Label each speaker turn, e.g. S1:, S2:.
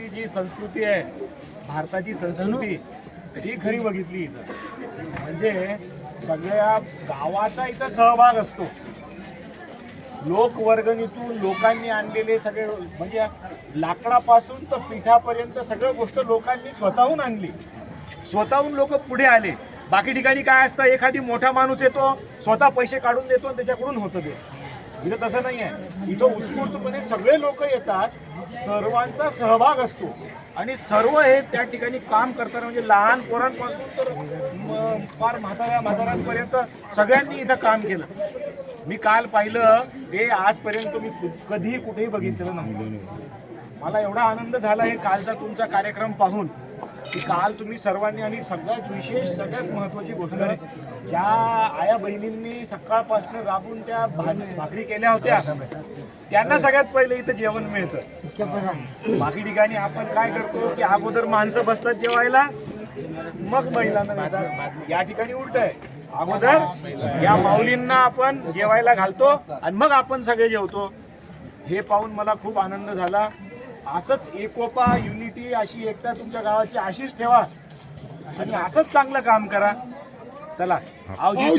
S1: ती जी संस्कृती आहे, भारताची संस्कृती, ती खरी बघितली इथं. म्हणजे सगळ्या गावाचा इथं सहभाग असतो. लोकवर्गणीतून लोकांनी आणलेले सगळे, म्हणजे लाकडापासून तर पिठापर्यंत सगळं गोष्ट लोकांनी स्वतःहून आणली. स्वतःहून लोक पुढे आले. बाकी ठिकाणी काय असतं, एखादी मोठा माणूस येतो, स्वतः पैसे काढून देतो आणि त्याच्याकडून होतं ते. इथं तसं नाही आहे. इथं उत्स्फूर्तपणे सगळे लोक येतात, सर्वांचा सहभाग असतो आणि सर्व हे त्या ठिकाणी काम करताना, म्हणजे लहान पोरांपासून तर फार म्हाताऱ्यांपर्यंत सगळ्यांनी इथं काम केलं. मी काल पाहिलं, हे आजपर्यंत मी कधीही कुठेही बघितलेलं नव्हतं. मला एवढा आनंद झाला हे कालचा तुमचा कार्यक्रम पाहून, की काल तुम्ही सर्वांनी, आणि सगळ्यात विशेष, सगळ्यात महत्त्वाची गोष्ट, ज्या आया बहिणींनी सकाळपासून राबून त्या भाकरी केल्या होत्या, त्यांना सगळ्यात पहिले इथं जेवण मिळतं. बाकी ठिकाणी आपण काय करतो की अगोदर माणसं बसतात जेवायला, मग महिलांना देतात. या ठिकाणी उलट आहे, अगोदर या माऊलींना आपण जेवायला घालतो आणि मग आपण सगळे जेवतो. हे पाहून मला खूप आनंद झाला. असंच एकोपा, युनिटी, अशी एकता तुमच्या गावाची आशीष ठेवा आणि असंच चांगलं काम करा. चला, आवजी.